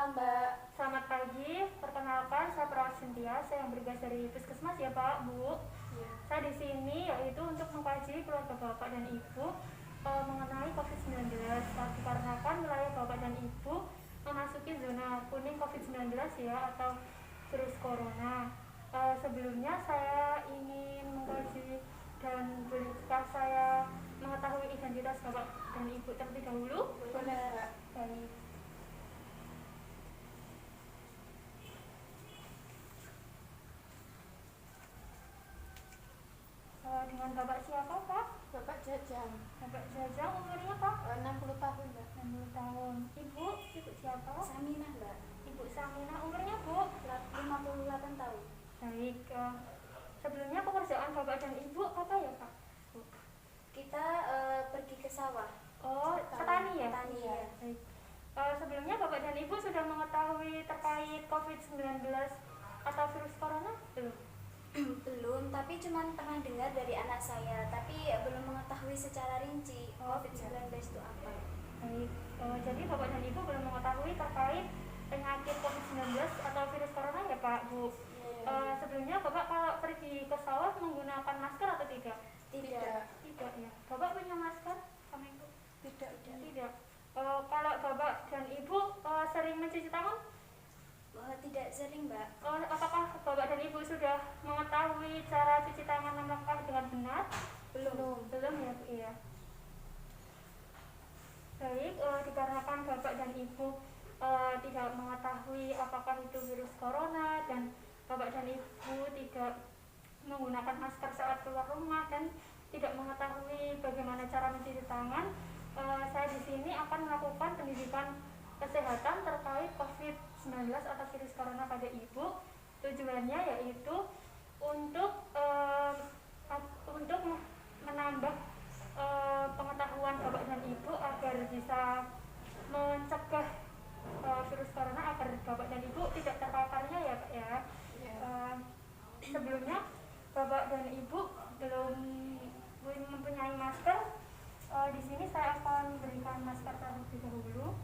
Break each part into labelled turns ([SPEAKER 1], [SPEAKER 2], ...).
[SPEAKER 1] Malam, Mbak.
[SPEAKER 2] Selamat pagi, perkenalkan saya Perawat Cynthia, saya yang bertugas dari Puskesmas ya Pak, Bu.
[SPEAKER 1] Ya.
[SPEAKER 2] Saya di sini yaitu untuk mengkaji keluarga Bapak dan Ibu mengenai COVID-19. Dikarenakan wilayah Bapak dan Ibu memasuki zona kuning COVID-19 ya, atau virus corona. Sebelumnya saya ingin mengkaji dan bolehkah saya mengetahui identitas Bapak dan Ibu terlebih dahulu?
[SPEAKER 1] Boleh, Mbak.
[SPEAKER 2] Baik. Dengan Bapak siapa Pak?
[SPEAKER 1] Bapak Jajang.
[SPEAKER 2] Bapak Jajang, umurnya Pak?
[SPEAKER 1] 60 tahun, Mbak.
[SPEAKER 2] 60 tahun. Ibu siapa?
[SPEAKER 1] Saminah, Mbak.
[SPEAKER 2] Ibu Samina, umurnya Bu?
[SPEAKER 1] 58 tahun.
[SPEAKER 2] Baik, sebelumnya pekerjaan Bapak dan Ibu apa ya Pak? Bu?
[SPEAKER 1] Kita pergi ke sawah.
[SPEAKER 2] Oh, petani ya?
[SPEAKER 1] Petani, ya.
[SPEAKER 2] Baik. Sebelumnya Bapak dan Ibu sudah mengetahui terkait COVID-19 atau virus corona? Belum?
[SPEAKER 1] Belum, tapi cuma pernah dengar dari anak saya, tapi belum mengetahui secara rinci COVID-19 itu apa.
[SPEAKER 2] Baik, jadi Bapak dan Ibu belum mengetahui terkait penyakit COVID-19 atau virus corona ya Pak, Bu? Sebelumnya Bapak kalau pergi ke sawah menggunakan masker atau tidak?
[SPEAKER 1] Tidak.
[SPEAKER 2] Tidak ya. Bapak punya masker sama Ibu?
[SPEAKER 1] Tidak.
[SPEAKER 2] Tidak. Kalau Bapak dan Ibu sering mencuci tangan?
[SPEAKER 1] Tidak sering, Mbak.
[SPEAKER 2] Apakah Bapak dan Ibu sudah mengetahui cara cuci tangan yang lengkap dengan benar?
[SPEAKER 1] Belum.
[SPEAKER 2] Belum ya Bu ya. Baik, dikarenakan Bapak dan Ibu tidak mengetahui apakah itu virus corona dan Bapak dan Ibu tidak menggunakan masker saat keluar rumah dan tidak mengetahui bagaimana cara mencuci tangan, saya di sini akan melakukan pendidikan kesehatan terkait COVID-19 atau virus corona pada Ibu. Tujuannya yaitu untuk menambah pengetahuan Bapak dan Ibu agar bisa mencegah virus corona agar Bapak dan Ibu tidak terpaparnya ya Pak ya. Sebelumnya Bapak dan Ibu belum mempunyai masker. Di sini saya akan berikan masker terlebih dahulu.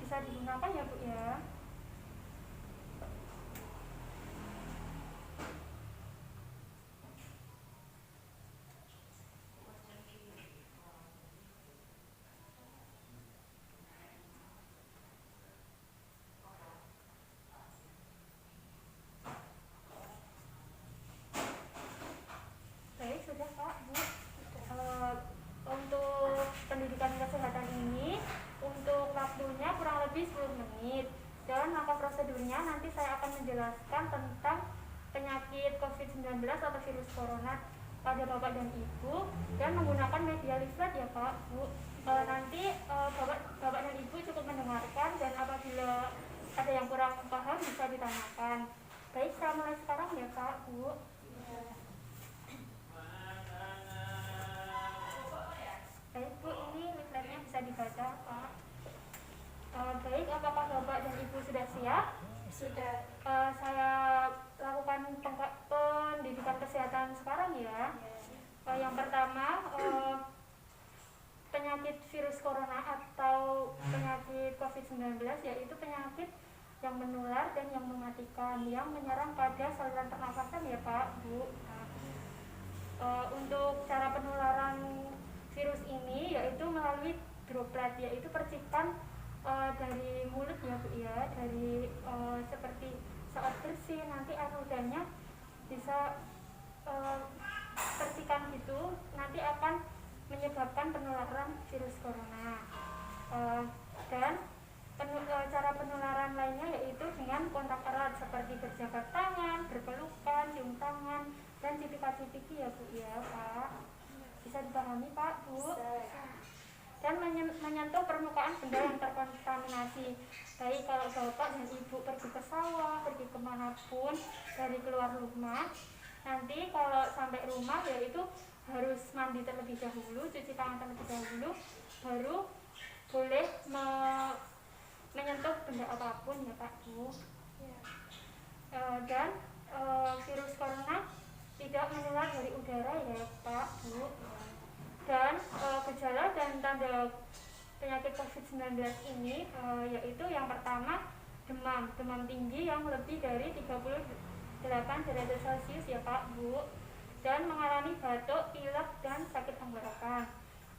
[SPEAKER 2] Bisa digunakan ya Bu ya. Baik, sudah Pak, Bu. Untuk pendidikan kesehatan ini, untuk waktunya kurang lebih 10 menit. Dan maka prosedurnya nanti saya akan menjelaskan tentang penyakit COVID-19 atau virus corona pada Bapak dan Ibu dan menggunakan media leaflet ya Pak, Bu. Nanti Bapak dan Ibu cukup mendengarkan dan apabila ada yang kurang paham bisa ditanyakan. Baik, saya mulai sekarang ya Pak, Bu. Baik Bu, ini leafletnya bisa dibaca Pak. Baik, apakah Bapak dan Ibu sudah siap?
[SPEAKER 1] Sudah.
[SPEAKER 2] Saya lakukan pendidikan kesehatan sekarang ya. Yang pertama, penyakit virus corona atau penyakit COVID-19 yaitu penyakit yang menular dan yang mematikan yang menyerang pada saluran pernafasan ya Pak, Bu. Untuk cara penularan virus ini yaitu melalui droplet, yaitu percikan dari mulut ya Bu ya, dari seperti saat bersin nanti air ludahnya bisa percikan gitu, nanti akan menyebabkan penularan virus corona. Dan cara penularan lainnya yaitu dengan kontak erat seperti berjabat tangan, berpelukan, cium tangan, dan cipika-cipiki ya Bu ya Pak. Bisa dipahami Pak, Bu? Dan menyentuh permukaan benda yang terkontaminasi. Baik kalau Bapak dan Ibu pergi ke sawah, pergi kemanapun dari keluar rumah, nanti kalau sampai rumah yaitu harus mandi terlebih dahulu, cuci tangan terlebih dahulu, baru boleh menyentuh benda apapun ya Pak, Bu. Dan virus corona tidak menular dari udara ya Pak, Bu. Dan gejala dan tanda penyakit COVID-19 ini yaitu yang pertama demam tinggi yang lebih dari 38 derajat Celcius ya Pak Bu, dan mengalami batuk, pilek, dan sakit tenggorokan,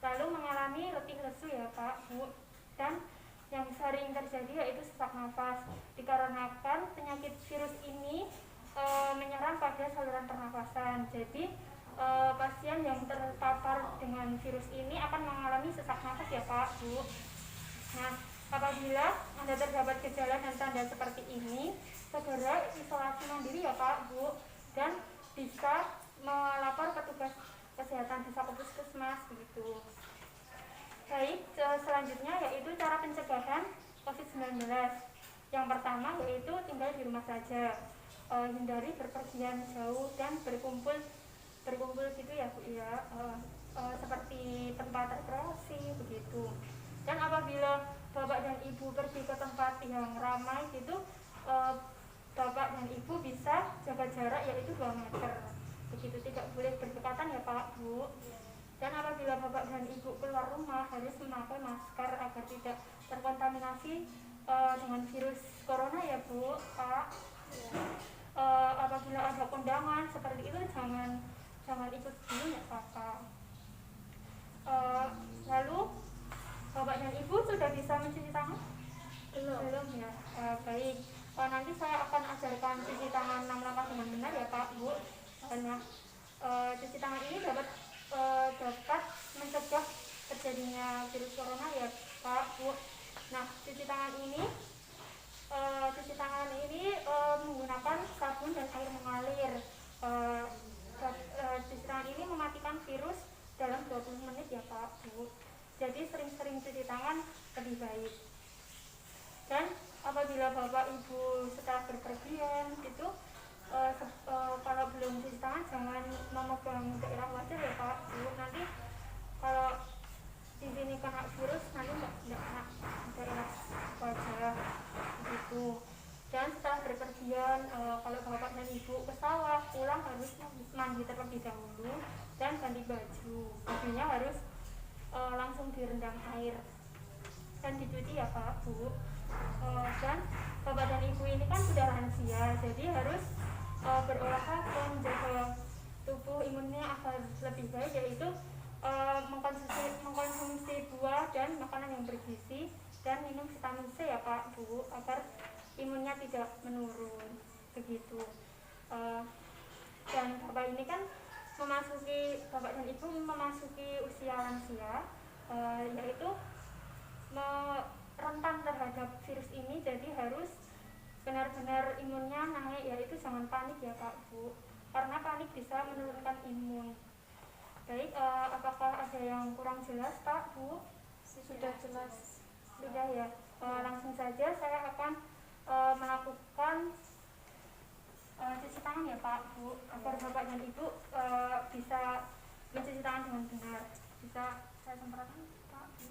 [SPEAKER 2] lalu mengalami letih lesu ya Pak Bu, dan yang sering terjadi yaitu sesak nafas dikarenakan penyakit virus ini menyerang pada saluran pernafasan. Jadi pasien yang terpapar dengan virus ini akan mengalami sesak nafas ya Pak Bu. Nah, apabila Anda terdapat gejala dan tanda seperti ini, segera isolasi mandiri ya Pak Bu, dan bisa melapor petugas kesehatan, bisa ke puskesmas begitu. Baik, selanjutnya yaitu cara pencegahan COVID-19. Yang pertama yaitu tinggal di rumah saja, hindari berpergian jauh dan berkumpul gitu ya Bu ya, seperti tempat rekreasi begitu. Dan apabila Bapak dan Ibu pergi ke tempat yang ramai gitu, Bapak dan Ibu bisa jaga jarak yaitu 2 meter begitu, tidak boleh berdekatan ya Pak Bu. Dan apabila Bapak dan Ibu keluar rumah harus memakai masker agar tidak terkontaminasi dengan virus corona ya Bu, Pak. Apabila ada kondangan seperti itu jangan ikut dulu ya Kakak. Lalu Bapak dan Ibu sudah bisa mencuci tangan? Belum ya. Baik. Nanti saya akan ajarkan cuci tangan 6 langkah dengan benar ya Pak Bu. Nah, cuci tangan ini dapat mencegah terjadinya virus corona ya Pak Bu. Nah, cuci tangan ini menggunakan sabun dan air mengalir. Cuci tangan ini mematikan virus dalam 20 menit ya Pak Bu. Jadi sering-sering cuci tangan lebih baik. Dan apabila Bapak Ibu setelah berpergian gitu, kalau belum cuci tangan jangan memegang daerah wajah ya Pak Bu. Nanti kalau di sini kena virus nanti nggak kena daerah wajah gitu. Dan setelah berpergian, kalau Bapak dan Ibu ke sawah pulang harus mandi terlebih dahulu dan ganti baju. Bajunya harus langsung direndam air dan dicuci ya Pak Bu. Dan Bapak dan Ibu ini kan sudah lansia, jadi harus berolahraga menjaga tubuh imunnya agar lebih baik, yaitu mengkonsumsi buah dan makanan yang bergizi dan minum vitamin C ya Pak Bu, agar imunnya tidak menurun begitu. Dan Bapak ini kan Bapak dan Ibu memasuki usia lansia, yaitu rentan terhadap virus ini, jadi harus benar-benar imunnya naik, yaitu jangan panik ya Pak Bu, karena panik bisa menurunkan imun. Baik, apakah ada yang kurang jelas Pak Bu?
[SPEAKER 1] Sudah jelas.
[SPEAKER 2] Sudah ya. Langsung saja saya akan melakukan cuci tangan ya Pak Bu, agar Bapak dan Ibu bisa mencuci tangan dengan benar. Bisa saya semprotkan Pak Bu.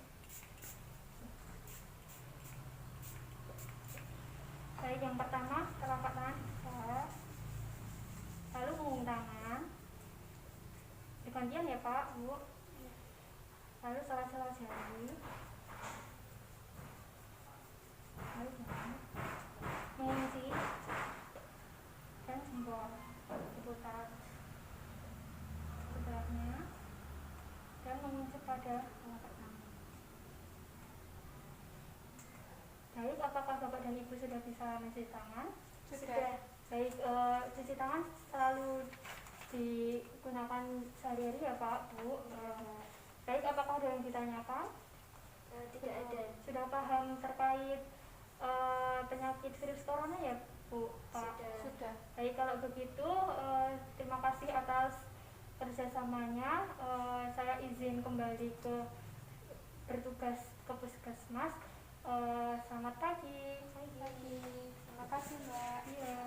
[SPEAKER 2] Baik, yang pertama telapak tangan kita, lalu punggung tangan digantian ya Pak Bu, lalu sela-sela jari, lalu mengunci dan jempol diputar sebelahnya dan mengunci pada telapak tangan. Baik, apakah Bapak dan Ibu sudah bisa mencuci tangan?
[SPEAKER 1] Sudah.
[SPEAKER 2] Baik, cuci tangan selalu digunakan sehari-hari ya Pak Bu. Baik, apakah ada yang ditanyakan?
[SPEAKER 1] Tidak ada.
[SPEAKER 2] Sudah paham terkait penyakit virus corona ya Bu? Pak?
[SPEAKER 1] Sudah.
[SPEAKER 2] Baik, kalau begitu terima kasih atas kerjasamanya. Saya izin kembali bertugas ke puskesmas. Selamat pagi.
[SPEAKER 1] Terima kasih Mbak.
[SPEAKER 2] Iya.